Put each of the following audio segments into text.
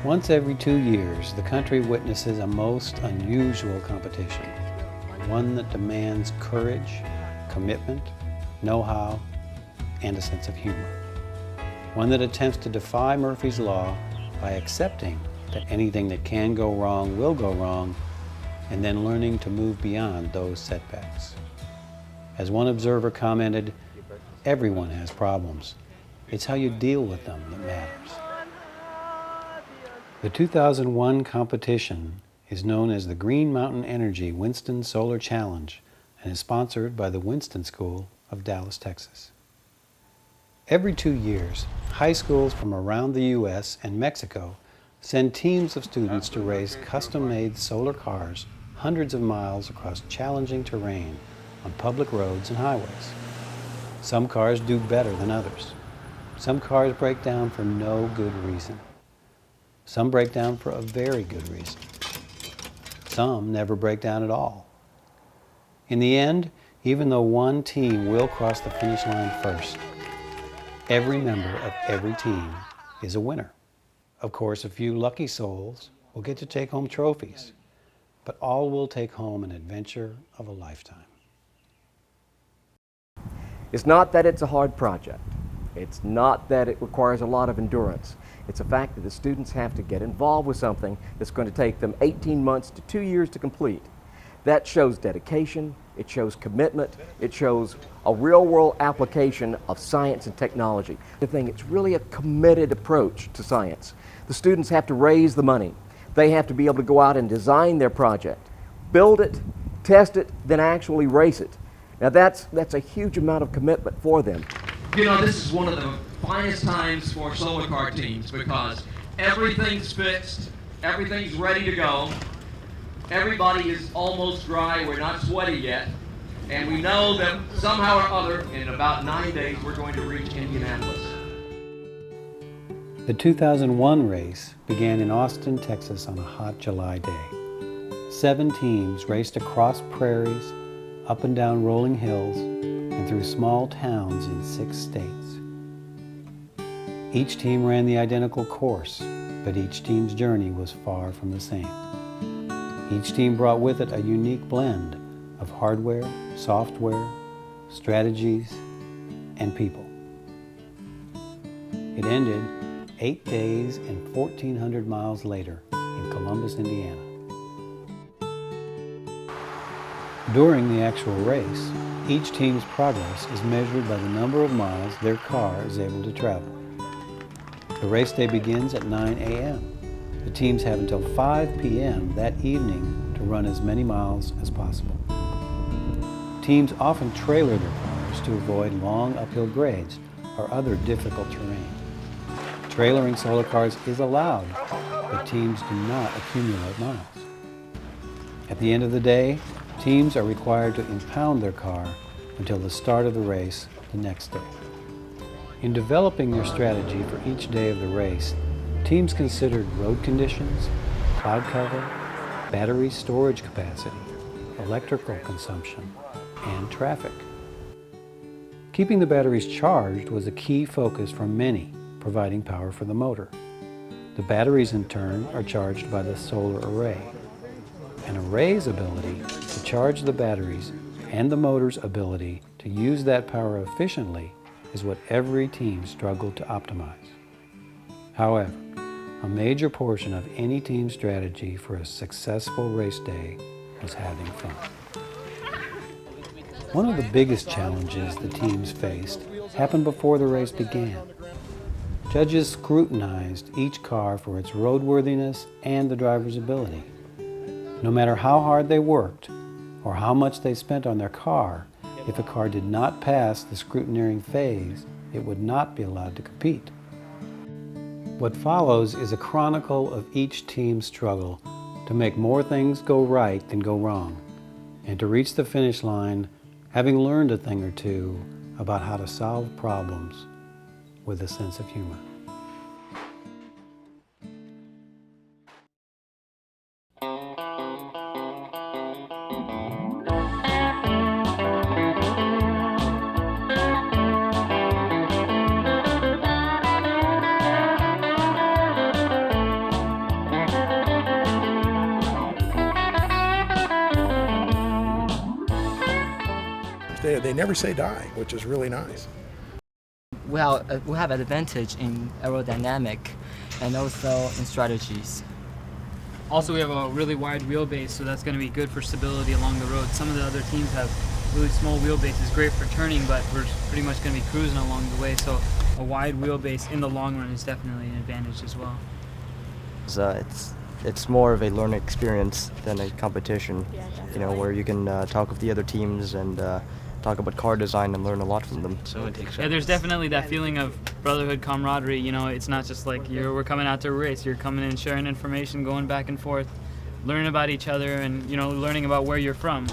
Once every 2 years, the country witnesses a most unusual competition, one that demands courage, commitment, know-how, and a sense of humor. One that attempts to defy Murphy's Law by accepting that anything that can go wrong will go wrong, and then learning to move beyond those setbacks. As one observer commented, everyone has problems. It's how you deal with them that matters. The 2001 competition is known as the Green Mountain Energy Winston Solar Challenge and is sponsored by the Winston School of Dallas, Texas. Every 2 years, high schools from around the U.S. and Mexico send teams of students to race custom-made solar cars hundreds of miles across challenging terrain on public roads and highways. Some cars do better than others. Some cars break down for no good reason. Some break down for a very good reason. Some never break down at all. In the end, even though one team will cross the finish line first, every member of every team is a winner. Of course, a few lucky souls will get to take home trophies, but all will take home an adventure of a lifetime. It's not that it's a hard project. It's not that it requires a lot of endurance. It's a fact that the students have to get involved with something that's going to take them 18 months to 2 years to complete. That shows dedication, it shows commitment, it shows a real-world application of science and technology. The thing, it's really a committed approach to science. The students have to raise the money. They have to be able to go out and design their project, build it, test it, then actually race it. Now that's a huge amount of commitment for them. You know, this is one of the finest times for solar car teams because everything's fixed, everything's ready to go, everybody is almost dry, we're not sweaty yet, and we know that somehow or other, in about 9 days, we're going to reach Indianapolis. The 2001 race began in Austin, Texas on a hot July day. 7 teams raced across prairies, up and down rolling hills, and through small towns in 6 states. Each team ran the identical course, but each team's journey was far from the same. Each team brought with it a unique blend of hardware, software, strategies, and people. It ended 8 days and 1,400 miles later in Columbus, Indiana. During the actual race, each team's progress is measured by the number of miles their car is able to travel. The race day begins at 9 a.m. The teams have until 5 p.m. that evening to run as many miles as possible. Teams often trailer their cars to avoid long uphill grades or other difficult terrain. Trailering solar cars is allowed, but teams do not accumulate miles. At the end of the day, teams are required to impound their car until the start of the race the next day. In developing their strategy for each day of the race, teams considered road conditions, cloud cover, battery storage capacity, electrical consumption, and traffic. Keeping the batteries charged was a key focus for many, providing power for the motor. The batteries, in turn, are charged by the solar array. An array's ability to charge the batteries and the motor's ability to use that power efficiently is what every team struggled to optimize. However, a major portion of any team's strategy for a successful race day was having fun. One of the biggest challenges the teams faced happened before the race began. Judges scrutinized each car for its roadworthiness and the driver's ability. No matter how hard they worked or how much they spent on their car, if a car did not pass the scrutineering phase, it would not be allowed to compete. What follows is a chronicle of each team's struggle to make more things go right than go wrong, and to reach the finish line having learned a thing or two about how to solve problems with a sense of humor. they never say die, which is really nice. We have an advantage in aerodynamic and also in strategies. Also, we have a really wide wheelbase, so that's going to be good for stability along the road. Some of the other teams have really small wheelbases, great for turning, but we're pretty much going to be cruising along the way. So a wide wheelbase in the long run is definitely an advantage as well. It's more of a learning experience than a competition, you know, where you can talk with the other teams and talk about car design and learn a lot from them. So Yeah, there's definitely that feeling of brotherhood, camaraderie. You know, it's not just like we're coming out to a race. You're coming in, sharing information, going back and forth, learning about each other, and learning about where you're from.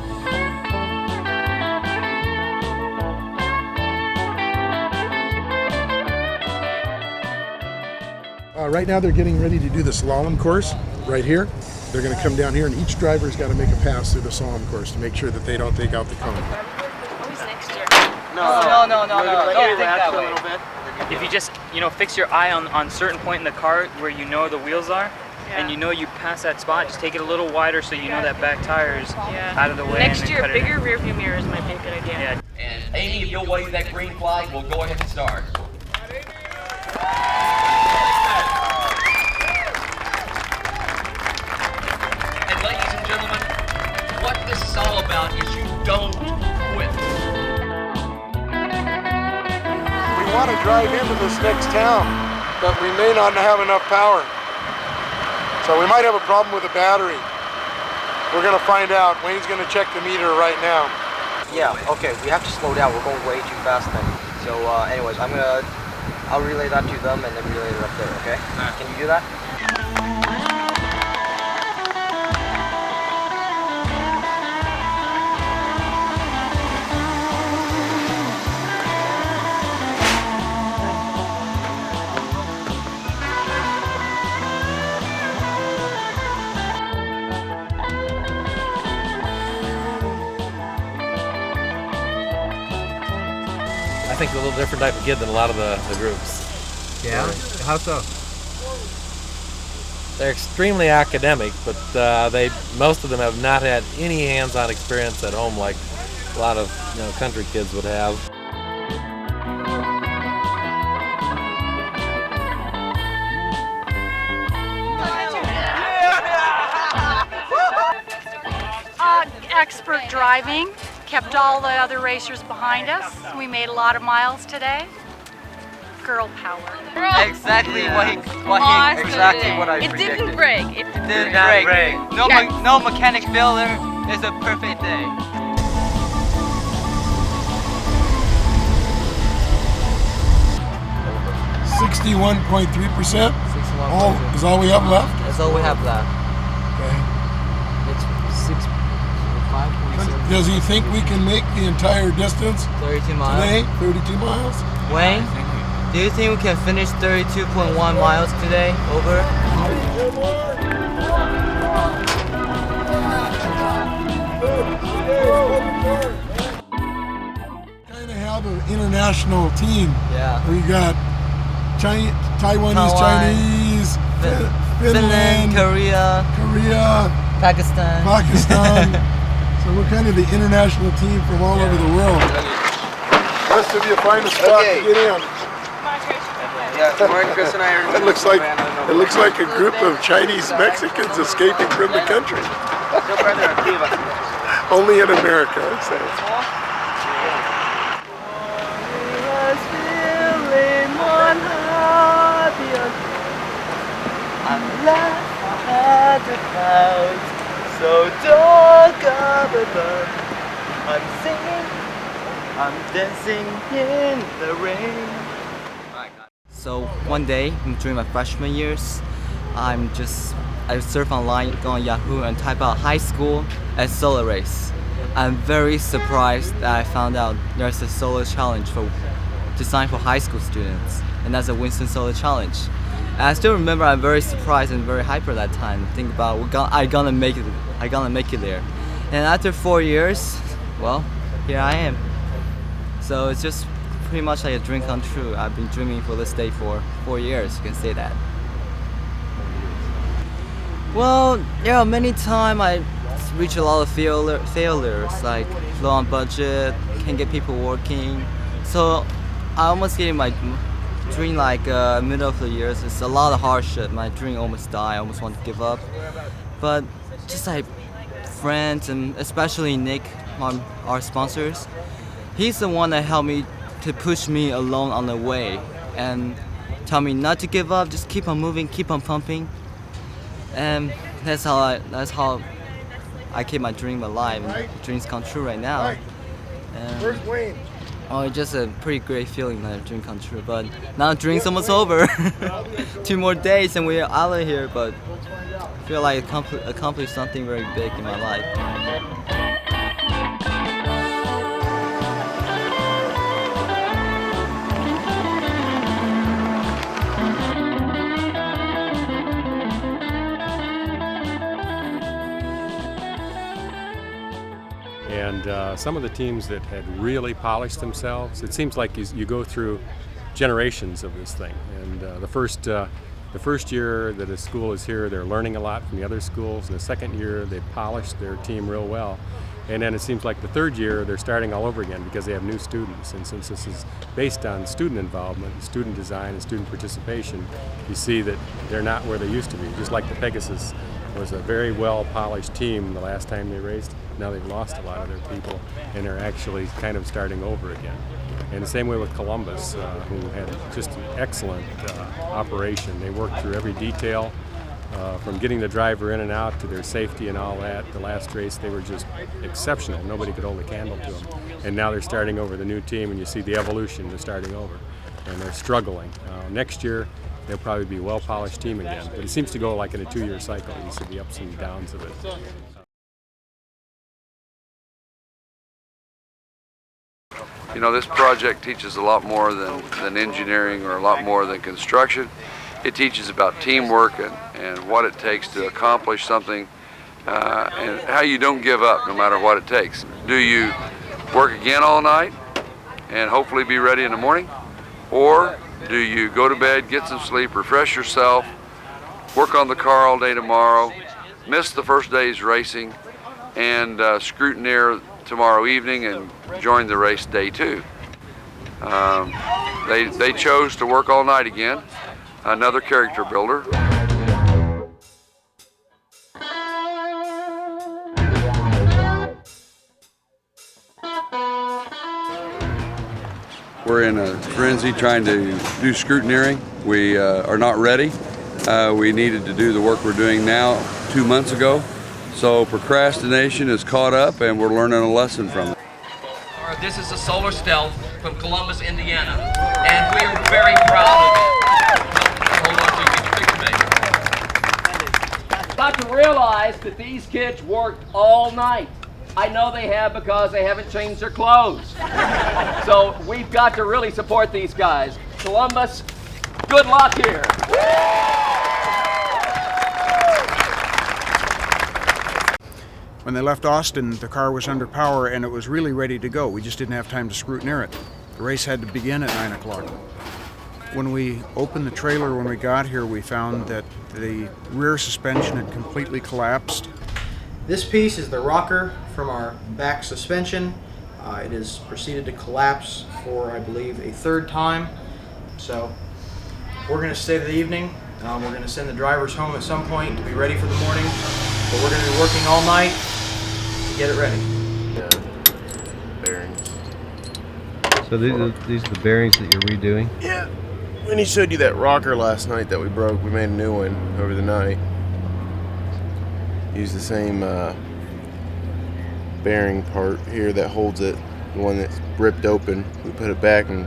Right now they're getting ready to do the slalom course right here. They're going to come down here, and each driver's got to make a pass through the slalom course to make sure that they don't take out the cone. No, don't think that way. If you just fix your eye on certain point in the car where the wheels are, and you pass that spot, just take it a little wider so that back tire is out of the way. Next year, bigger rear view mirrors might be a good idea. Yeah. And Amy, if you'll wave that green flag, we'll go ahead and start. And ladies and gentlemen, what this is all about is you don't quit. We want to drive into this next town, but we may not have enough power. So we might have a problem with the battery. We're going to find out. Wayne's going to check the meter right now. Yeah, okay, we have to slow down. We're going way too fast then. So anyways, I'll relay that to them and then relay it up there, okay? Can you do that? I think they're a little different type of kid than a lot of the groups. Yeah? How so? They're extremely academic, but most of them have not had any hands-on experience at home like a lot of country kids would have. Expert driving, kept all the other racers behind us. We made a lot of miles today. Girl power. Exactly what I It predicted. didn't break. It didn't break. No mechanic failure. It's a perfect day. %61.3%. Is all we have left. That's all we have left. Okay. It's 6.5. Does he think we can make the entire distance 32 miles. today? 32 miles. Wayne, do you think we can finish 32.1 miles today? Over. Kind of have an international team. Yeah. We got Taiwanese, Chinese, Finland, Korea, Pakistan. So we're kind of the international team from all over the world. Rest of you find a spot to get in. Yeah, Chris and I are. It looks like a group of Chinese Mexicans escaping from the country. Only in America, I'd say. I'm laughing at the clouds, so dark above. I'm singing, I'm dancing in the rain. So one day during my freshman years, I surf online, go on Yahoo and type out high school and solar race. I'm very surprised that I found out there's a solar challenge designed for high school students, and that's a Winston Solar challenge. And I still remember I'm very surprised and very hyper that time. Think about I gonna make it there. And after 4 years, well, here I am. So it's just pretty much like a dream come true. I've been dreaming for this day for 4 years, you can say that. Well, yeah, many times I reach a lot of failures, like low on budget, can't get people working. So I almost getting my dream like middle of the year. It's a lot of hardship. My dream almost died. I almost want to give up. But just like friends and especially Nick, our sponsors, he's the one that helped me to push me along on the way and tell me not to give up, just keep on moving, keep on pumping. And that's how I keep my dream alive, and dreams come true right now. Where's Wayne? Oh, it's just a pretty great feeling that a dream come true. But now the dream's almost over. 2 more days and we're out of here, but I feel like I accomplished something very big in my life. And some of the teams that had really polished themselves, it seems like you go through generations of this thing. And the first year that a school is here, they're learning a lot from the other schools. And the second year, they polished their team real well. And then it seems like the third year, they're starting all over again because they have new students. And since this is based on student involvement, student design, and student participation, you see that they're not where they used to be. Just like the Pegasus was a very well-polished team the last time they raced. Now they've lost a lot of their people, and they're actually kind of starting over again. And the same way with Columbus, who had just an excellent operation. They worked through every detail, from getting the driver in and out to their safety and all that. The last race, they were just exceptional. Nobody could hold a candle to them. And now they're starting over the new team, and you see the evolution. They're starting over, and they're struggling. Next year, they'll probably be a well-polished team again. But it seems to go like in a 2-year cycle. You see the ups and downs of it. You know, this project teaches a lot more than engineering or a lot more than construction. It teaches about teamwork and what it takes to accomplish something and how you don't give up no matter what it takes. Do you work again all night and hopefully be ready in the morning? Or do you go to bed, get some sleep, refresh yourself, work on the car all day tomorrow, miss the first day's racing, and scrutineer tomorrow evening and join the race day 2. They chose to work all night again, another character builder. We're in a frenzy trying to do scrutineering. We are not ready. We needed to do the work we're doing now 2 months ago. So procrastination is caught up and we're learning a lesson from it. This is the Solar Stealth from Columbus, Indiana, and we are very proud of it. Hold on to get your picture made. Got to realize that these kids worked all night. I know they have because they haven't changed their clothes. So we've got to really support these guys. Columbus, good luck here. When they left Austin, the car was under power and it was really ready to go. We just didn't have time to scrutineer it. The race had to begin at 9 o'clock. When we opened the trailer when we got here, we found that the rear suspension had completely collapsed. This piece is the rocker from our back suspension. It has proceeded to collapse for, I believe, a 3rd time. So we're going to stay the evening. We're going to send the drivers home at some point to be ready for the morning. But we're going to be working all night to get it ready. Yeah, bearings. So these are the bearings that you're redoing? Yeah. When he showed you that rocker last night that we broke, we made a new one over the night. Use the same bearing part here that holds it, the one that's ripped open. We put it back and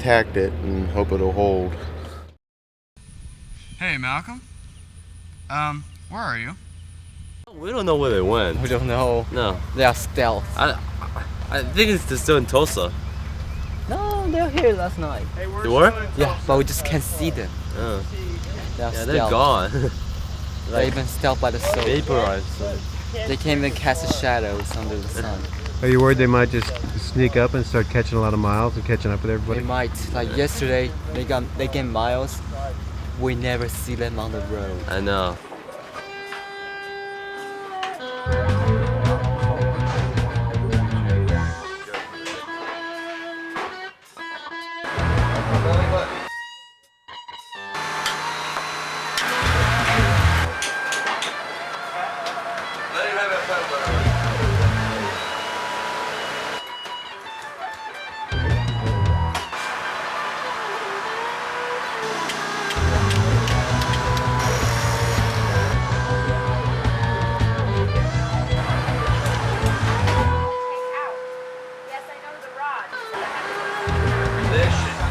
tacked it and hope it'll hold. Hey, Malcolm. Where are you? We don't know where they went. We don't know. No. They are stealth. I think they're still in Tulsa. No, they were here last night. They were? Yeah, but we just can't see them. Oh. They are yeah, stealth. they're gone. They've been stealth by the sun. Vaporized. So. They can't even cast the shadows under the sun. Are you worried they might just sneak up and start catching a lot of miles and catching up with everybody? They might. Like yesterday, they gained miles. We never see them on the road. I know.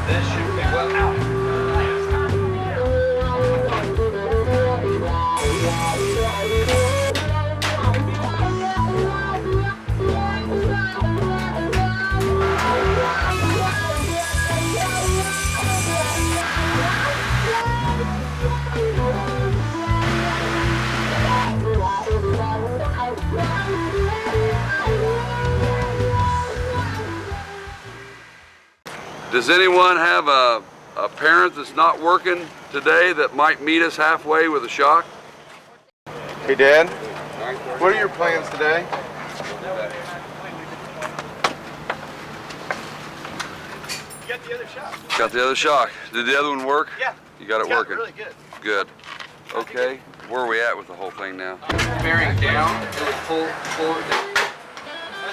This should be well out. Does anyone have a parent that's not working today that might meet us halfway with a shock? Hey Dad, what are your plans today? Got the other shock. Got the other shock. Did the other one work? Yeah. You got it working? Really good. Good. Okay, where are we at with the whole thing now? Bearing down, it would pull it down.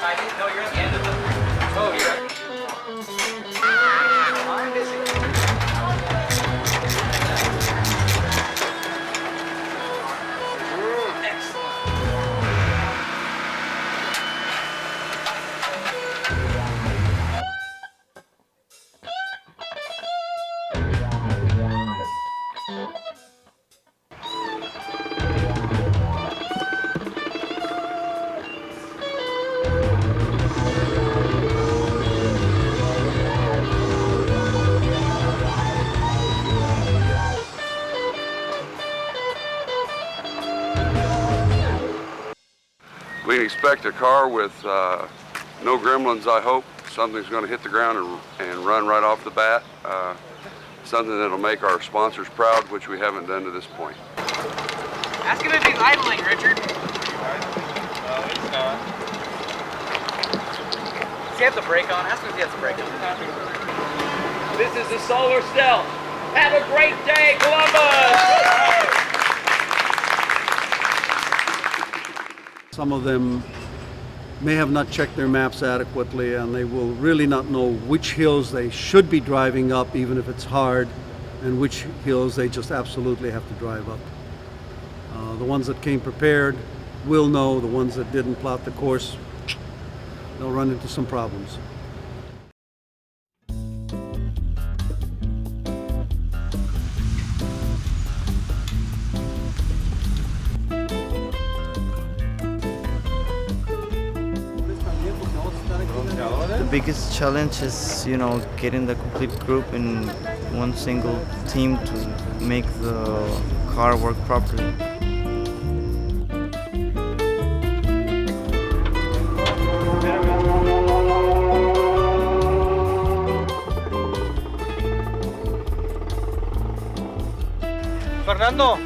I didn't know you're at the end of the... Oh, you're at... I'm busy. We can expect a car with no gremlins, I hope. Something's going to hit the ground and run right off the bat. Something that'll make our sponsors proud, which we haven't done to this point. Ask him if he's idling, Richard. No, it's not. Does he have the brake on? Ask him if he has the brake on. This is the Solar Stealth. Have a great day, Columbus! Some of them may have not checked their maps adequately, and they will really not know which hills they should be driving up, even if it's hard, and which hills they just absolutely have to drive up. The ones that came prepared will know. The ones that didn't plot the course, they'll run into some problems. The biggest challenge is, getting the complete group in one single team to make the car work properly. Fernando,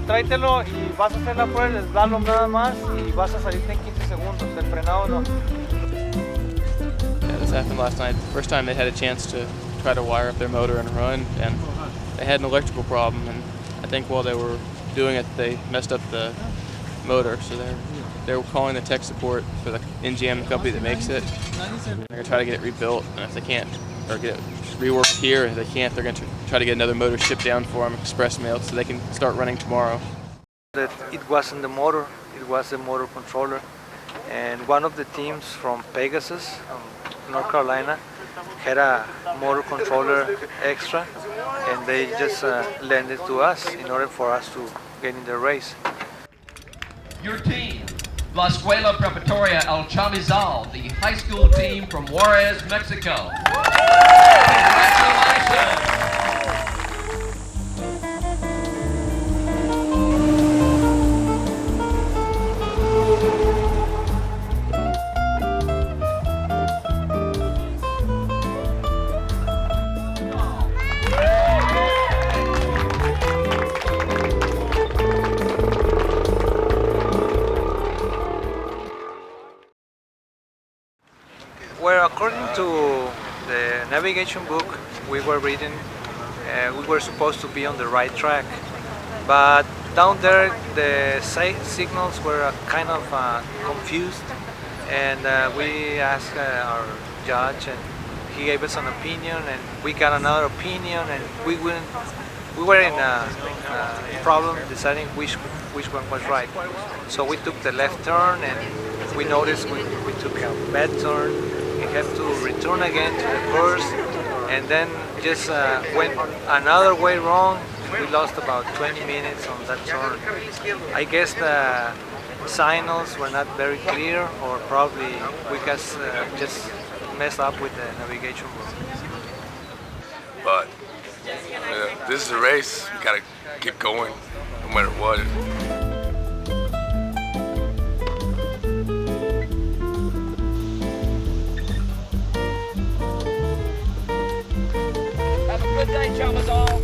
tráetelo y vas a hacer la prueba del slalom nada más y vas a salirte en 15 segundos, el frenado no. Yeah, this happened last night. First time they had a chance to try to wire up their motor and run, and they had an electrical problem, and I think while they were doing it they messed up the motor, so they were calling the tech support for the NGM, the company that makes it. They're going to try to get it rebuilt, and if they can't, or get it reworked here, if they can't, they're going to try to get another motor shipped down for them, express mailed, so they can start running tomorrow. That it wasn't the motor, it was the motor controller. And one of the teams from Pegasus, North Carolina, had a motor controller extra, and they just lent it to us in order for us to get in the race. Your team, La Escuela Preparatoria El Chamizal, the high school team from Juarez, Mexico. Congratulations! Well, according to the navigation book we were reading, we were supposed to be on the right track, but down there the signals were kind of confused, and we asked our judge, and he gave us an opinion, and we got another opinion, and we were in a problem deciding which one was right. So we took the left turn, and we noticed we took a bad turn. We had to return again to the first, and then just went another way wrong. We lost about 20 minutes on that turn. I guess the signals were not very clear, or probably we just messed up with the navigation book. But this is a race. We gotta keep going, no matter what. Have a good day, chummers all.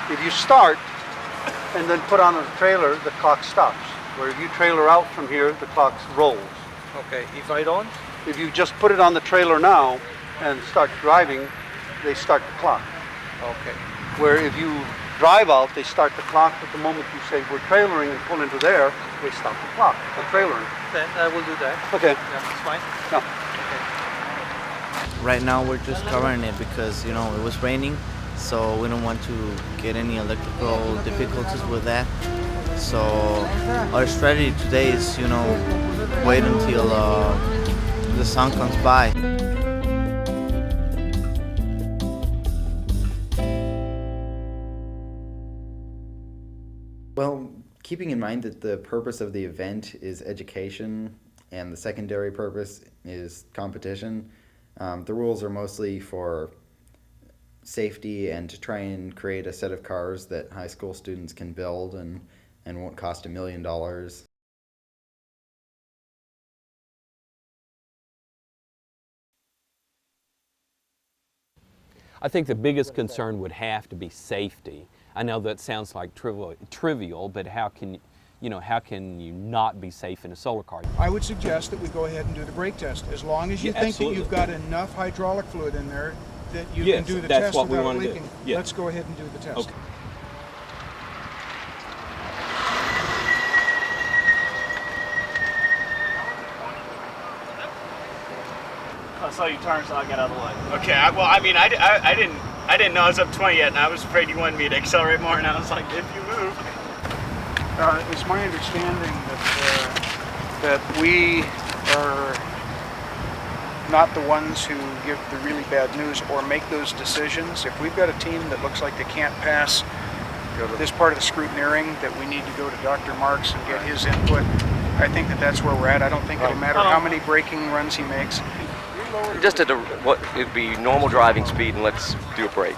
If you start and then put on a trailer, the clock stops. Where if you trailer out from here, the clock rolls. Okay, if I don't? If you just put it on the trailer now and start driving, they start the clock. Okay. Where if you drive out, they start the clock, but the moment you say we're trailering and pull into there, they stop the clock, the trailering. Then I will do that. Okay. Yeah, that's fine. No. Right now we're just covering it because, you know, it was raining, so we don't want to get any electrical difficulties with that. So our strategy today is, you know, wait until the sun comes by. Well, keeping in mind that the purpose of the event is education and the secondary purpose is competition, the rules are mostly for safety and to try and create a set of cars that high school students can build and won't cost $1 million. I think the biggest concern would have to be safety. I know that sounds like trivial, but how can you not be safe in a solar car? I would suggest that we go ahead and do the brake test. As long as you think absolutely. that you've got enough hydraulic fluid in there that you Yes, can do the that's test what we without want to do. leaking. Yes. Let's go ahead and do the test. Okay. I saw you turn, so I got out of the way. Okay, I didn't know I was up 20 yet, and I was afraid you wanted me to accelerate more, and I was like, if you move. It's my understanding that we are not the ones who give the really bad news or make those decisions. If we've got a team that looks like they can't pass this part of the scrutineering, that we need to go to Dr. Marks and get his input, I think that's where we're at. I don't think it'll matter how many braking runs he makes. Just at what it'd be normal driving speed, and let's do a break.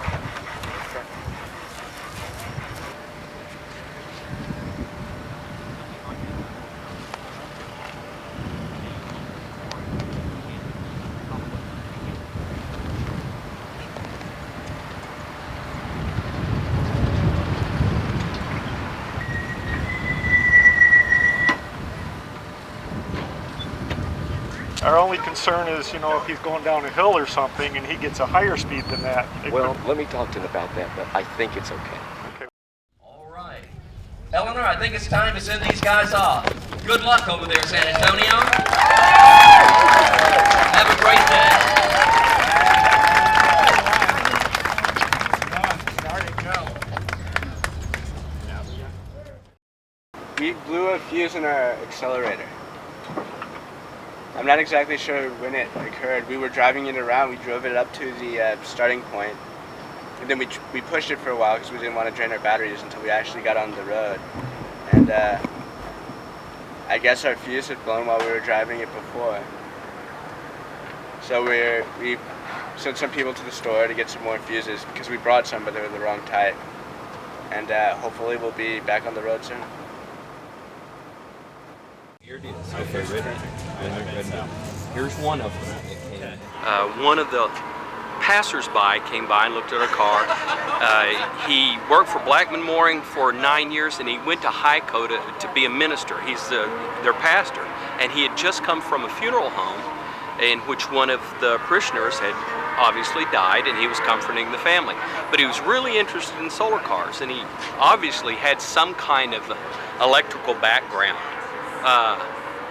Our only concern is, if he's going down a hill or something and he gets a higher speed than that. Well, let me talk to him about that, but I think it's okay. All right. Eleanor, I think it's time to send these guys off. Good luck over there, San Antonio. Have a great day. We blew a fuse in our accelerator. I'm not exactly sure when it occurred. We were driving it around. We drove it up to the starting point, and then we pushed it for a while because we didn't want to drain our batteries until we actually got on the road. And I guess our fuse had blown while we were driving it before. So we sent some people to the store to get some more fuses because we brought some, but they were the wrong type. And hopefully we'll be back on the road soon. Okay, ready? Here's one of them. One of the passers-by came by and looked at our car. He worked for Blackman Mooring for 9 years, and he went to Hico to be a minister. He's their pastor, and he had just come from a funeral home in which one of the parishioners had obviously died, and he was comforting the family. But he was really interested in solar cars, and he obviously had some kind of electrical background.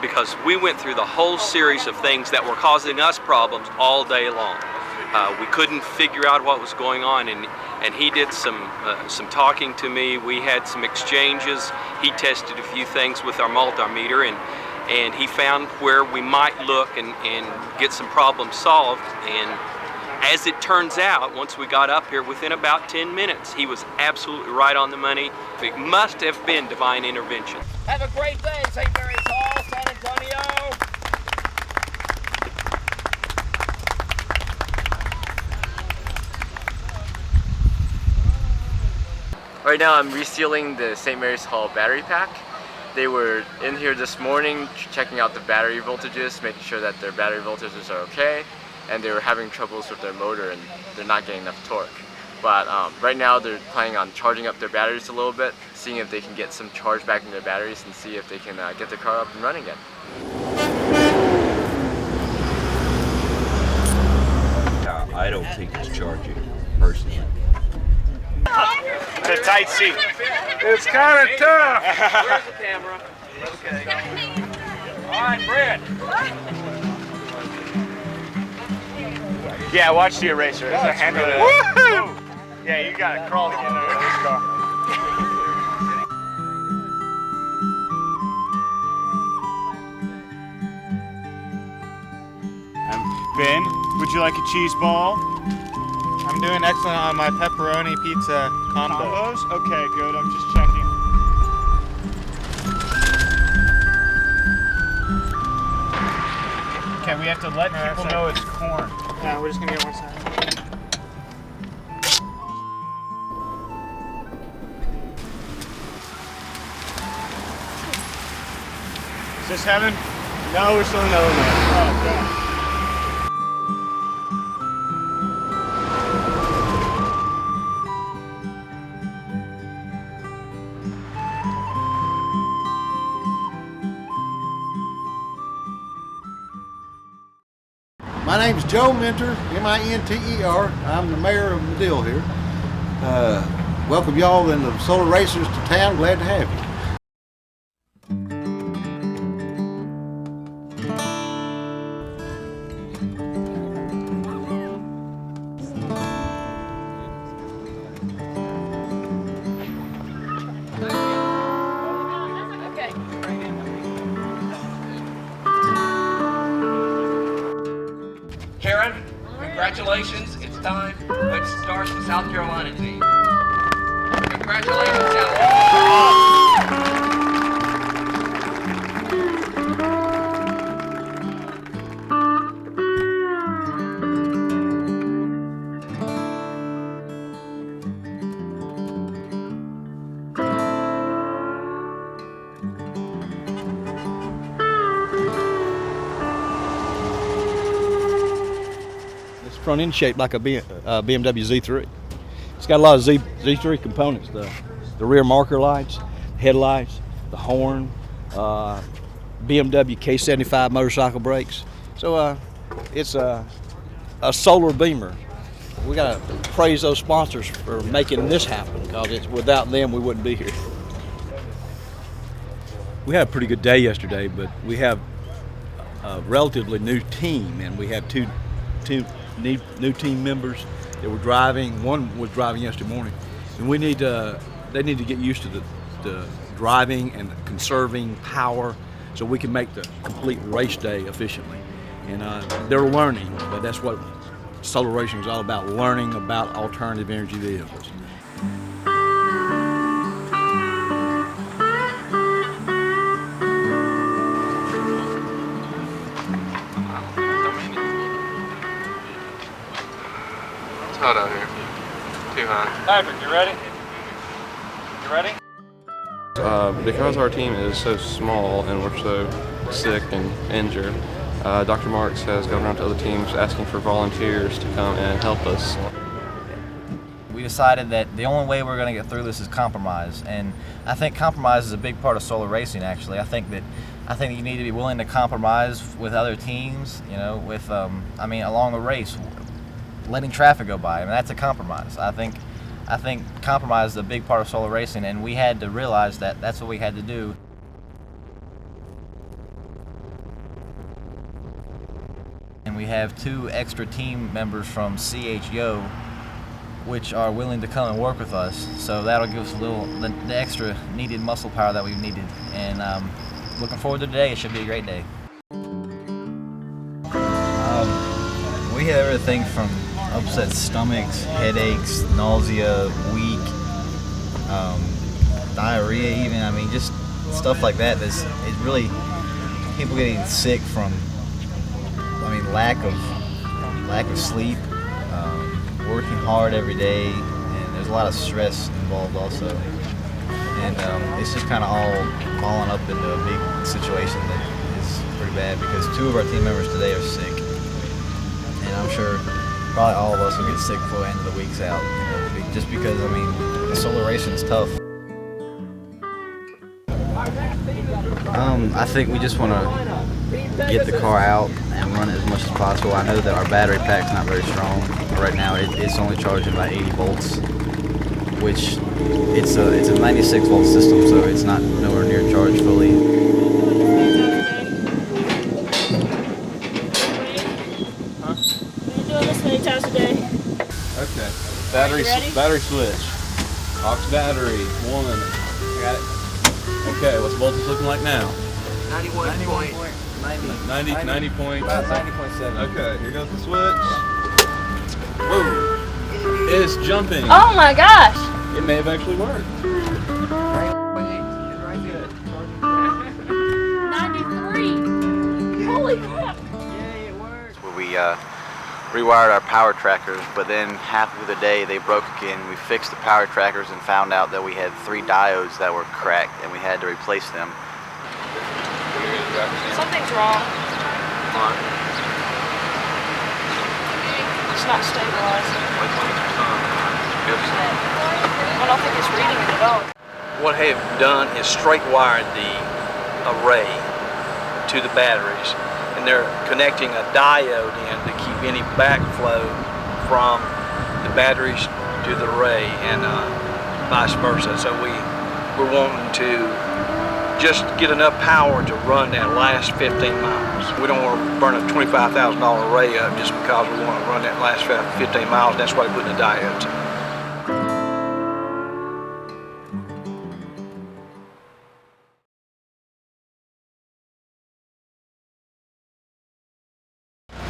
Because we went through the whole series of things that were causing us problems all day long. We couldn't figure out what was going on, and he did some talking to me. We had some exchanges. He tested a few things with our multimeter, and he found where we might look and get some problems solved. And as it turns out, once we got up here, within about 10 minutes, he was absolutely right on the money. It must have been divine intervention. Have a great day, St. Mary's Hall, San Antonio. Right now I'm resealing the St. Mary's Hall battery pack. They were in here this morning checking out the battery voltages, making sure that their battery voltages are okay, and they were having troubles with their motor and they're not getting enough torque. But right now they're planning on charging up their batteries a little bit, seeing if they can get some charge back in their batteries and see if they can get the car up and running again. I don't think it's charging, personally. It's a tight seat. It's kind of tough. Where's the camera? Okay. All right, Brad. Yeah, watch the eraser. There's a handle there. Woo! Yeah, you gotta crawl to get under this car. Ben, would you like a cheese ball? I'm doing excellent on my pepperoni pizza combo. Combos? Okay, good. I'm just checking. Okay, we have to let people know it's corn. Yeah, we're just gonna get one side. Is this heaven? No, we're still in Illinois. Oh, God. My name's Joe Minter, M-I-N-T-E-R. I'm the mayor of Medill here. Welcome y'all and the Solar Racers to town. Glad to have you. Karen, congratulations. It's time. Let's start the South Carolina team. Congratulations, South Carolina. Front end shaped like a BMW Z3. It's got a lot of Z3 components, the rear marker lights, headlights, the horn, BMW K75 motorcycle brakes. So it's a solar Beamer. We gotta praise those sponsors for making this happen, because without them we wouldn't be here. We had a pretty good day yesterday, but we have a relatively new team, and we have two new team members that were driving. One was driving yesterday morning, and they need to get used to the driving and conserving power, so we can make the complete race day efficiently. And they're learning, but that's what solar racing is all about: learning about alternative energy vehicles. hot out here. Too hot. Patrick, you ready? You ready? Because our team is so small and we're so sick and injured, Dr. Marks has gone around to other teams asking for volunteers to come and help us. We decided that the only way we're going to get through this is compromise, and I think compromise is a big part of solar racing. Actually, I think you need to be willing to compromise with other teams. You know, with along the race, letting traffic go by. I mean, that's a compromise. I think compromise is a big part of solar racing, and we had to realize that that's what we had to do. And we have 2 extra team members from CHYO, which are willing to come and work with us. So that'll give us the extra needed muscle power that we've needed. And looking forward to today. It should be a great day. We have everything from upset stomachs, headaches, nausea, weak, diarrhea even. I mean, just stuff like that. It's really, people getting sick from, lack of sleep, working hard every day, and there's a lot of stress involved also. And it's just kind of all falling up into a big situation that is pretty bad because 2 of our team members today are sick. And I'm sure probably all of us will get sick before the end of the week's out, just because, the solar racing is tough. I think we just want to get the car out and run it as much as possible. I know that our battery pack's not very strong. Right now it's only charging about 80 volts, which it's a 96 volt system, so it's not nowhere near charged fully. Okay. Battery switch. Aux battery. 1. Got it. Okay, what's the voltage looking like now? 90.7. 90.7. Okay, here goes the switch. Whoa. It's jumping. Oh my gosh! It may have actually worked. 93! Holy crap! We rewired our power trackers, but then halfway through the day they broke again. We fixed the power trackers and found out that we had 3 diodes that were cracked and we had to replace them. Something's wrong. It's not stabilizing. I don't think it's reading it at all. What I have done is straight wired the array to the batteries, and they're connecting a diode in to keep any backflow from the batteries to the array and vice versa. So we're wanting to just get enough power to run that last 15 miles. We don't want to burn a $25,000 array up just because we want to run that last 15 miles. That's why we put in the diodes.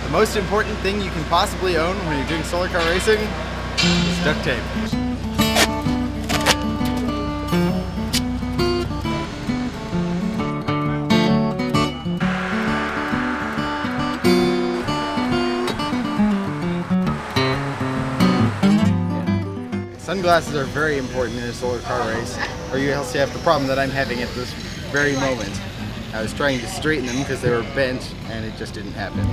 The most important thing you can possibly own when you're doing solar car racing is duct tape. Sunglasses are very important in a solar car race, or you else have the problem that I'm having at this very moment. I was trying to straighten them because they were bent and it just didn't happen.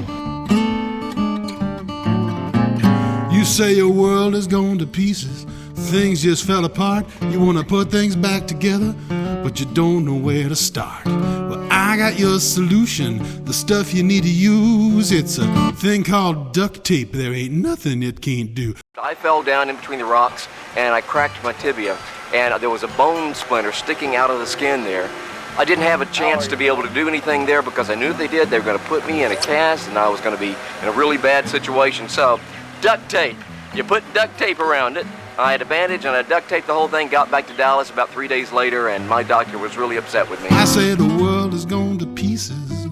You say your world is going to pieces, things just fell apart, you want to put things back together, but you don't know where to start. Well, I got your solution, the stuff you need to use. It's a thing called duct tape. There ain't nothing it can't do. I fell down in between the rocks and I cracked my tibia, and there was a bone splinter sticking out of the skin there. I didn't have a chance to be able to do anything there because I knew if they did, they were going to put me in a cast and I was going to be in a really bad situation. So, duct tape. You put duct tape around it. I had a bandage and I duct taped the whole thing, got back to Dallas about 3 days later, and my doctor was really upset with me. I say the world is going to pieces.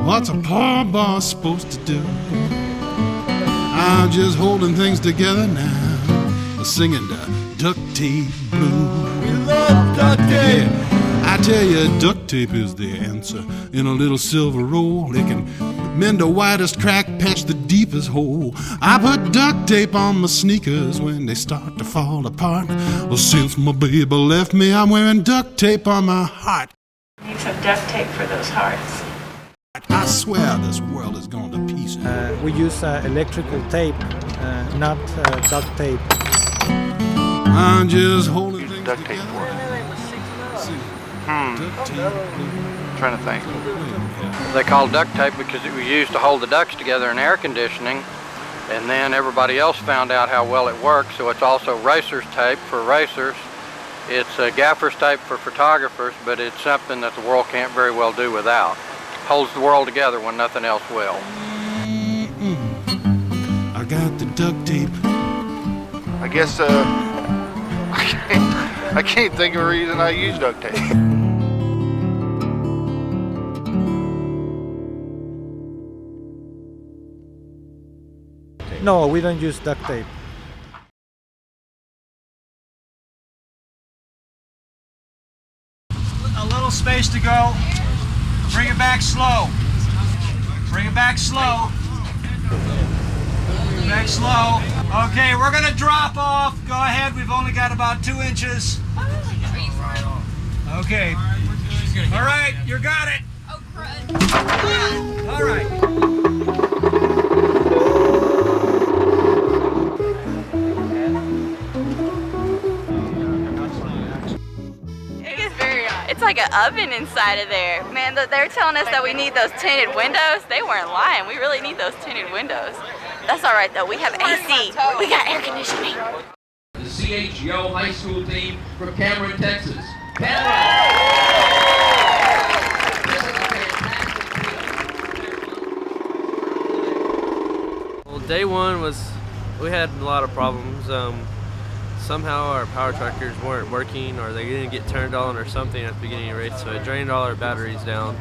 What's a poor boss supposed to do? I'm just holding things together now, singing the duct tape blues. We love duct tape. Yeah, I tell you, duct tape is the answer. In a little silver roll, it can mend the widest crack, patch the deepest hole. I put duct tape on my sneakers when they start to fall apart. Well, since my baby left me, I'm wearing duct tape on my heart. Need some duct tape for those hearts. I swear this world is going to pieces. We use electrical tape, not duct tape. I'm just holding things duct tape for it. Trying to think. They call it duct tape because it was used to hold the ducts together in air conditioning, and then everybody else found out how well it works, so it's also racer's tape for racers. It's gaffer's tape for photographers, but it's something that the world can't very well do without. Holds the world together when nothing else will. I got the duct tape. I guess I can't think of a reason I use duct tape. No, we don't use duct tape. A little space to go. Bring it back slow. Bring it back slow. Bring it back slow. Okay, we're gonna drop off. Go ahead, we've only got about 2 inches. Okay. All right, you got it. All right. It's like an oven inside of there. Man, they're telling us that we need those tinted windows. They weren't lying. We really need those tinted windows. That's all right, though. We have AC. We got air conditioning. The CHGO high school team from Cameron, Texas. Well, day one was, we had a lot of problems. Somehow our power tractors weren't working, or they didn't get turned on or something at the beginning of the race, so it drained all our batteries down.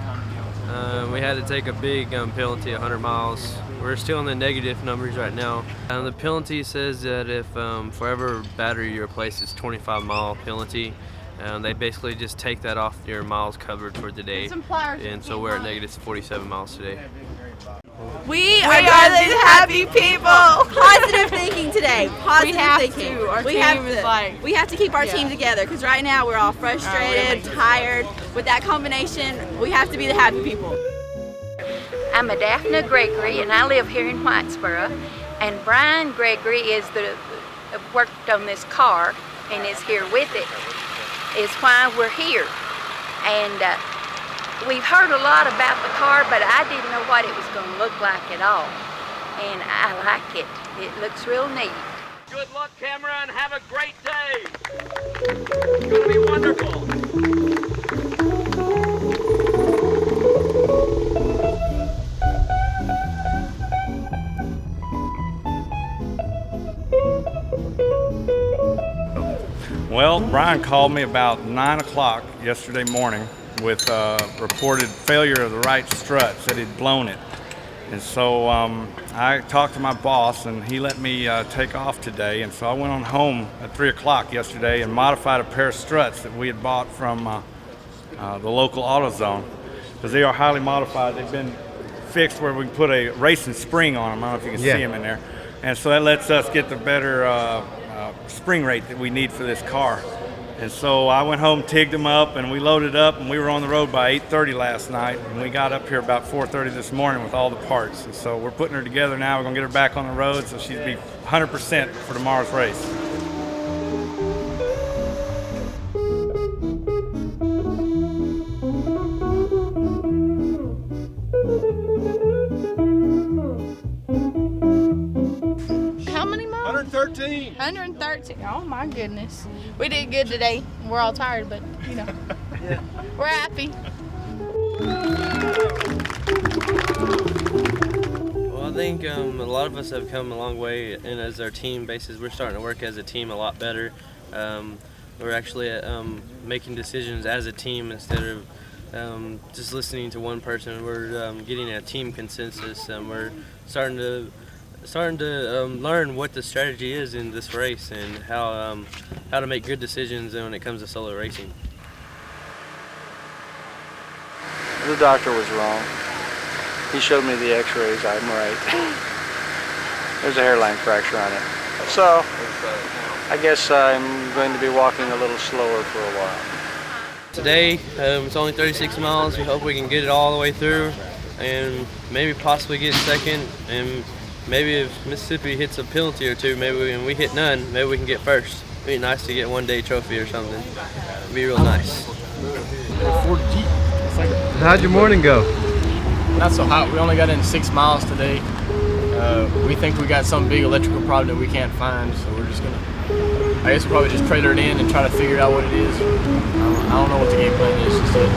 We had to take a big penalty, 100 miles. We're still in the negative numbers right now. The penalty says that if for every battery you replace, it's 25-mile penalty. They basically just take that off your miles covered for the day. And so we're at negative 47 miles today. We are these happy people. Positive thinking today. Positive thinking. We have to keep our team together, because right now we're all frustrated, tired. With that combination, we have to be the happy people. I'm a Daphne Gregory, and I live here in Whitesboro. And Brian Gregory is worked on this car and is here with it. Is why we're here. And we've heard a lot about the car, but I didn't know what it was going to look like at all. And I like it. It looks real neat. Good luck, Cameron. Have a great day. It's going to be wonderful. Well, Brian called me about 9 o'clock yesterday morning with reported failure of the right strut, said he'd blown it. And so I talked to my boss, and he let me take off today. And so I went on home at 3 o'clock yesterday and modified a pair of struts that we had bought from the local AutoZone, because they are highly modified. They've been fixed where we can put a racing spring on them. I don't know if you can see them in there. And so that lets us get the better spring rate that we need for this car. And so I went home, tigged them up, and we loaded up, and we were on the road by 8:30 last night, and we got up here about 4:30 this morning with all the parts. And so we're putting her together now. We're gonna get her back on the road so she'll be 100% for tomorrow's race. How many miles? 113. 113. Oh my goodness. We did good today. We're all tired, but you know, we're happy. Well, I think a lot of us have come a long way, and as our team basis, we're starting to work as a team a lot better. We're actually making decisions as a team instead of just listening to one person. We're getting a team consensus, and we're starting to learn what the strategy is in this race and how to make good decisions when it comes to solo racing. The doctor was wrong. He showed me the x-rays. I'm right. There's a hairline fracture on it. So I guess I'm going to be walking a little slower for a while. Today, it's only 36 miles. We hope we can get it all the way through and maybe possibly get second. And maybe if Mississippi hits a penalty or two, maybe when we hit none, maybe we can get first. It'd be nice to get one-day trophy or something. It'd be real nice. How'd your morning go? Not so hot. We only got in 6 miles today. We think we got some big electrical problem that we can't find, so we're just gonna, I guess we'll probably just trailer it in and try to figure out what it is. I don't know what the game plan is just yet.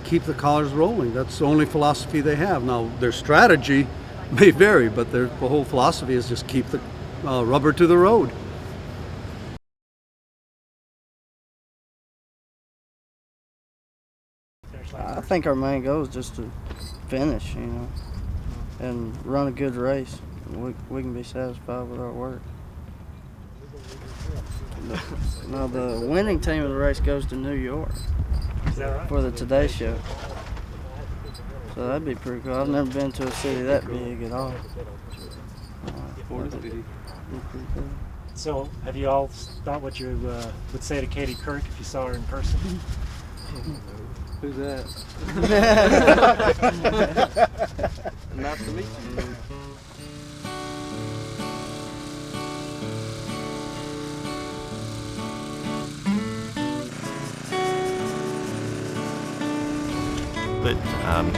Keep the cars rolling. That's the only philosophy they have. Now, their strategy may vary, but the whole philosophy is just keep the rubber to the road. I think our main goal is just to finish, you know, and run a good race. We can be satisfied with our work. Now, the winning team of the race goes to New York for the Today Show. So that'd be pretty cool. I've never been to a city that big at all. So, have you all thought what you would say to Katie Kirk if you saw her in person? Who's that? Nice to meet you. But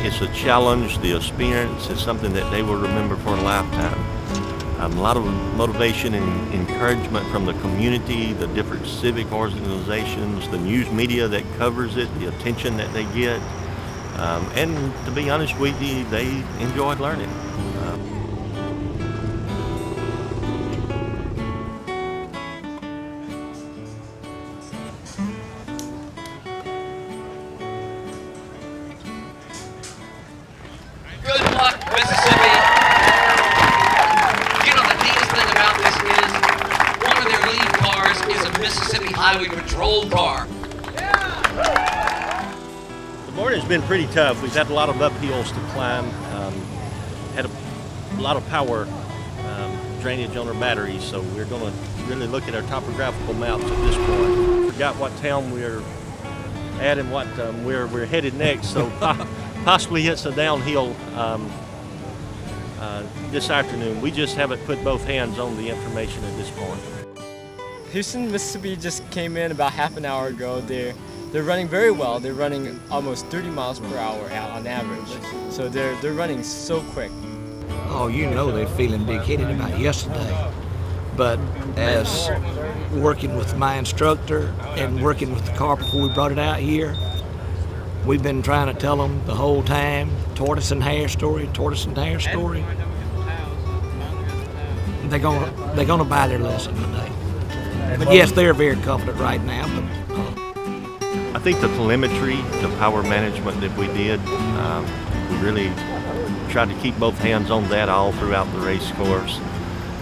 it's a challenge. The experience is something that they will remember for a lifetime. A lot of motivation and encouragement from the community, the different civic organizations, the news media that covers it, the attention that they get. And to be honest with you, they enjoyed learning. Good luck, Mississippi. You know, the neatest thing about this is one of their lead cars is a Mississippi Highway Patrol car. The morning's been pretty tough. We've had a lot of uphills to climb. Had a lot of power drainage on our batteries, so we're going to really look at our topographical maps at this point. Forgot what town we're at and what where we're headed next, so possibly it's a downhill this afternoon. We just haven't put both hands on the information at this point. Houston, Mississippi just came in about half an hour ago. They're running very well. They're running almost 30 miles per hour on average. So they're running so quick. Oh, you know they're feeling big-headed about yesterday. But as working with my instructor and working with the car before we brought it out here, we've been trying to tell them the whole time, tortoise and hare story, tortoise and hare story. They're gonna buy their lesson today. But yes, they're very confident right now. But I think the telemetry, the power management that we did, we really tried to keep both hands on that all throughout the race course.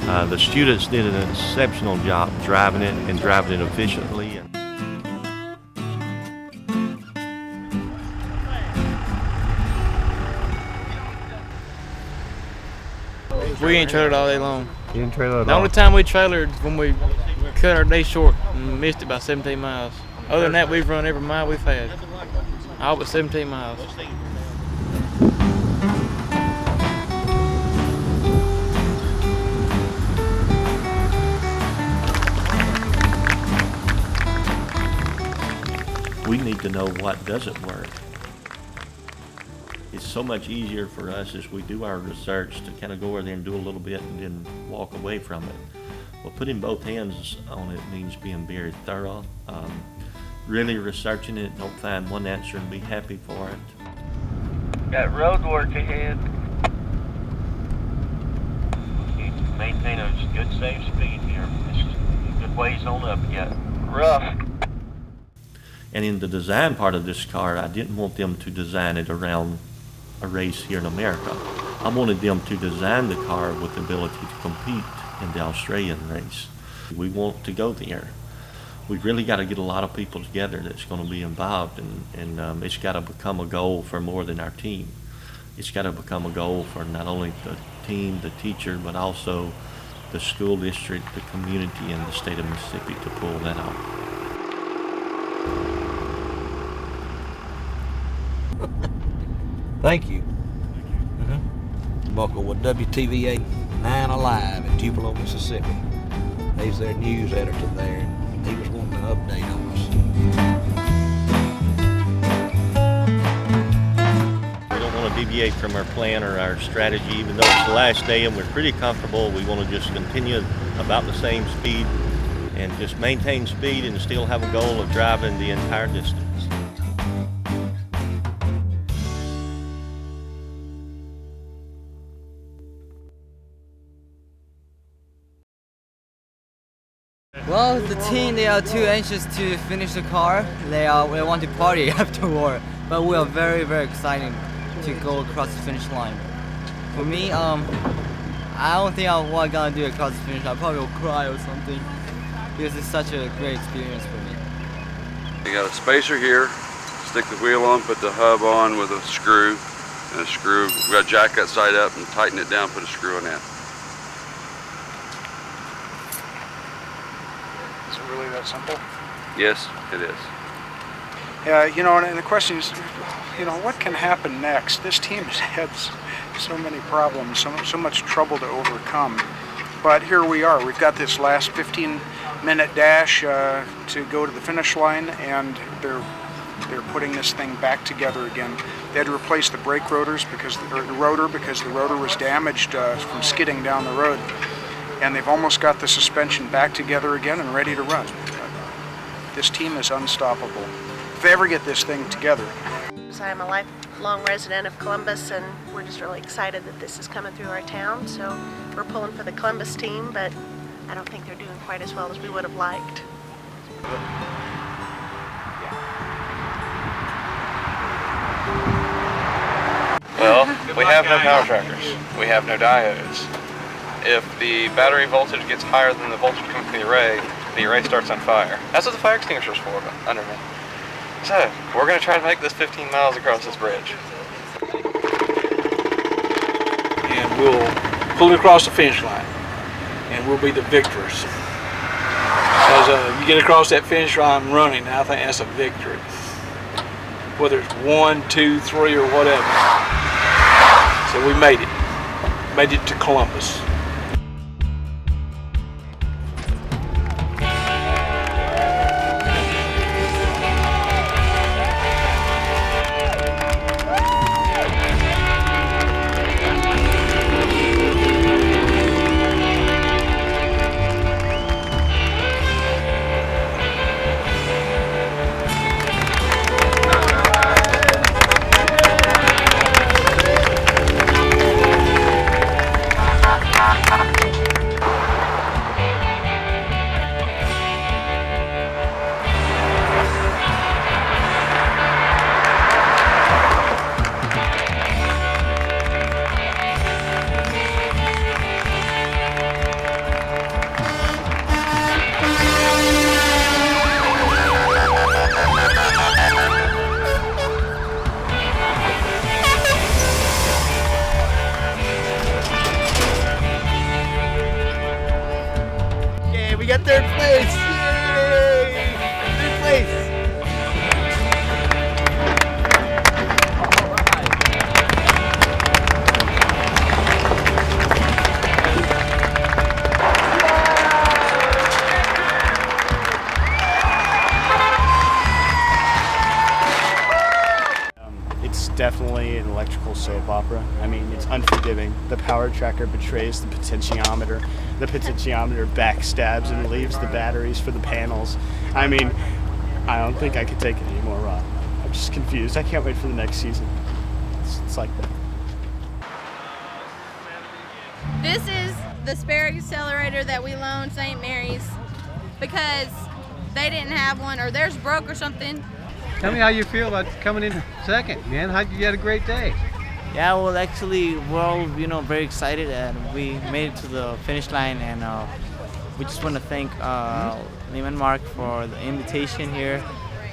The students did an exceptional job driving it and driving it efficiently. We ain't trailered all day long. You didn't trailer at The all? only time we trailered when we cut our day short and missed it by 17 miles. Other than that, we've run every mile we've had. All but 17 miles. We need to know what doesn't work. It's so much easier for us as we do our research to kind of go over there and do a little bit and then walk away from it. Well, putting both hands on it means being very thorough, really researching it, don't find one answer and be happy for it. Got road work ahead. You need to maintain a good safe speed here. It's a good ways on up yet. Rough. And in the design part of this car, I didn't want them to design it around a race here in America. I wanted them to design the car with the ability to compete in the Australian race. We want to go there. we've really got to get a lot of people together that's going to be involved, and it's got to become a goal for more than our team. It's got to become a goal for not only the team, the teacher, but also the school district, the community, and the state of Mississippi to pull that off. Thank you. Buckle with WTVA 9 Alive in Tupelo, Mississippi. He's their news editor there, and he was wanting to update on us. We don't want to deviate from our plan or our strategy, even though it's the last day and we're pretty comfortable. We want to just continue about the same speed and just maintain speed and still have a goal of driving the entire distance. Well, the team, they are too anxious to finish the car. They want to party afterward, but we are very, very excited to go across the finish line. For me, I don't think I'm gonna do it across the finish line. I probably will cry or something because it's such a great experience for me. You got a spacer here, stick the wheel on, put the hub on with a screw, and a screw. We got to jack that side up and tighten it down, put a screw in that. Is it really that simple? Yes, it is. Yeah, you know, and the question is, you know, what can happen next? This team has had so many problems, so much trouble to overcome. But here we are. We've got this last 15-minute dash to go to the finish line, and they're putting this thing back together again. They had to replace the brake rotors because the rotor was damaged from skidding down the road. And they've almost got the suspension back together again and ready to run. This team is unstoppable. If they ever get this thing together. I'm a lifelong resident of Columbus, and we're just really excited that this is coming through our town. So we're pulling for the Columbus team, but I don't think they're doing quite as well as we would have liked. Well, we have no power trackers. We have no diodes. If the battery voltage gets higher than the voltage coming from the array starts on fire. That's what the fire extinguisher's for, under me. So, we're going to try to make this 15 miles across this bridge. And we'll pull it across the finish line, and we'll be the victors. As you get across that finish line running, I think that's a victory. Whether it's 1, 2, 3, or whatever. So we made it. Made it to Columbus. We got third place! Yay! Third place! It's definitely an electrical soap opera. I mean, it's unforgiving. The power tracker betrays the potentiometer. The potentiometer backstabs and leaves the batteries for the panels. I mean, I don't think I could take it anymore, Rob. I'm just confused. I can't wait for the next season. It's like that. This is the spare accelerator that we loaned St. Mary's because they didn't have one, or theirs broke or something. Tell me how you feel about coming in second, man. You had a great day. Yeah, well, actually, we're all, very excited, and we made it to the finish line, and we just want to thank Lehman Mark for the invitation here,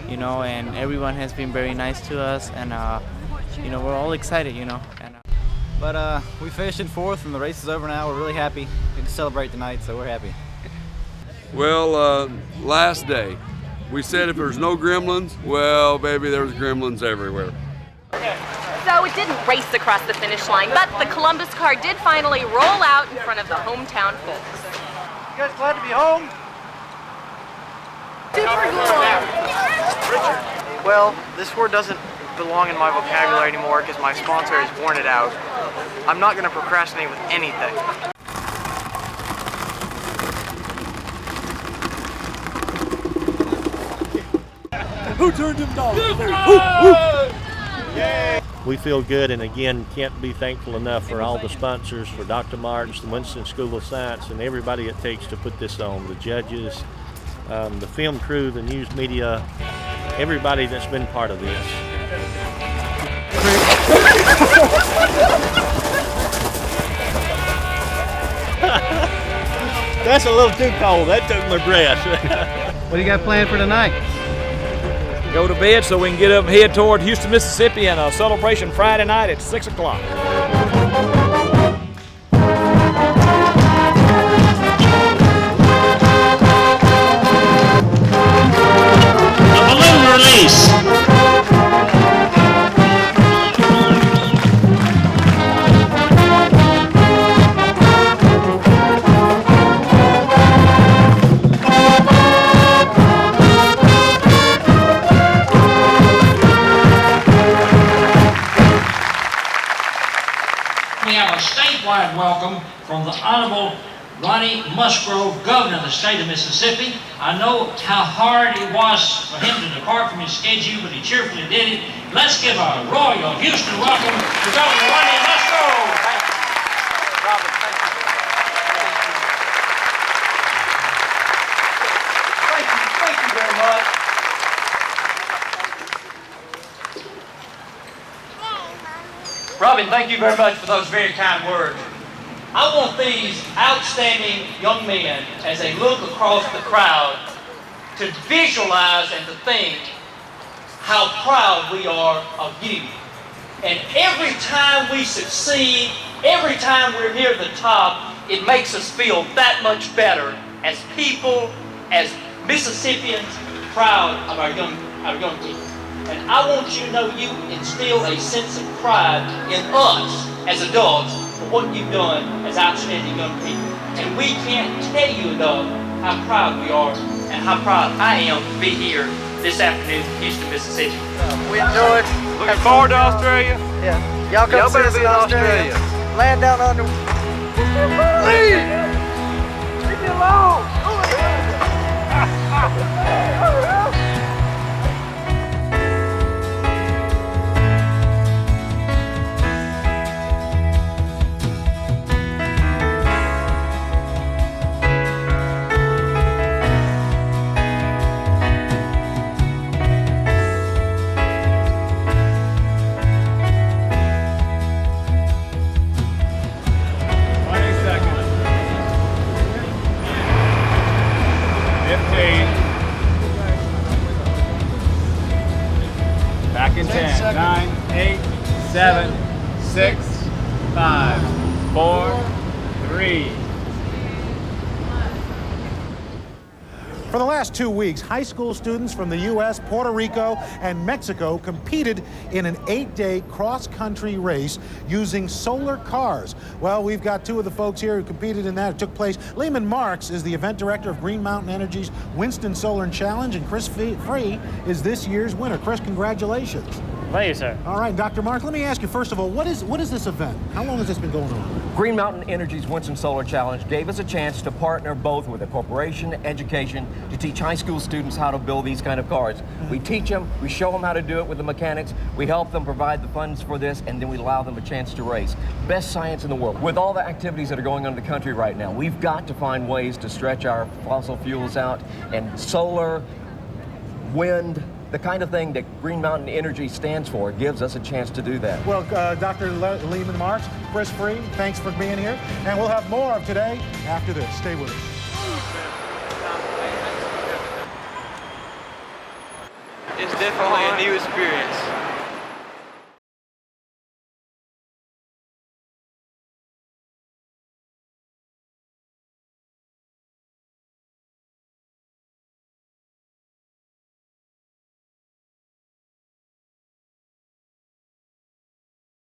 you know, and everyone has been very nice to us, and you know, we're all excited, you know. But we finished in 4th and the race is over now. We're really happy. We get to celebrate tonight, so we're happy. Well, last day, we said if there's no gremlins, well, baby, there's gremlins everywhere. So it didn't race across the finish line, but the Columbus car did finally roll out in front of the hometown folks. You guys glad to be home? Super Richard. Well, this word doesn't belong in my vocabulary anymore because my sponsor has worn it out. I'm not going to procrastinate with anything. Who turned him down? We feel good, and again, can't be thankful enough for all the sponsors, for Dr. Marks, the Winston School of Science, and everybody it takes to put this on. The judges, the film crew, the news media, everybody that's been part of this. That's a little too cold. That took my breath. What do you got planned for tonight? Go to bed so we can get up and head toward Houston, Mississippi, and a celebration Friday night at 6 o'clock. A balloon release. We have a statewide welcome from the Honorable Ronnie Musgrove, Governor of the state of Mississippi. I know how hard it was for him to depart from his schedule, but he cheerfully did it. Let's give a royal Houston welcome to Governor Ronnie Musgrove. Thank you. Robert, thank you. Thank you very much. Robin, thank you very much for those very kind words. I want these outstanding young men, as they look across the crowd, to visualize and to think how proud we are of you. And every time we succeed, every time we're near the top, it makes us feel that much better as people, as Mississippians, proud of our young people. And I want you to know you instill a sense of pride in us as adults for what you've done as outstanding young people. And we can't tell you enough how proud we are and how proud I am to be here this afternoon in Houston, Mississippi. We enjoyed. Looking forward to Australia? Yeah. Y'all come see us in Australia. Land down under. Leave! Leave me alone! Back in 10, 9, 8, 7, 6, 5, 4, 3. For the last 2 weeks, high school students from the U.S., Puerto Rico, and Mexico competed in an 8-day cross-country race using solar cars. Well, we've got two of the folks here who competed in that. It took place. Lehman Marks is the event director of Green Mountain Energy's Winston Solar Challenge, and Chris Free is this year's winner. Chris, congratulations. Thank you, sir. All right, Dr. Mark, let me ask you, first of all, what is this event? How long has this been going on? Green Mountain Energy's Winston Solar Challenge gave us a chance to partner both with a corporation, education, to teach high school students how to build these kind of cars. We teach them, we show them how to do it with the mechanics, we help them provide the funds for this, and then we allow them a chance to race. Best science in the world. With all the activities that are going on in the country right now, we've got to find ways to stretch our fossil fuels out, and solar, wind, the kind of thing that Green Mountain Energy stands for gives us a chance to do that. Well, Dr. Lehman Marks, Chris Free, thanks for being here. And we'll have more of today after this. Stay with us. definitely a new experience.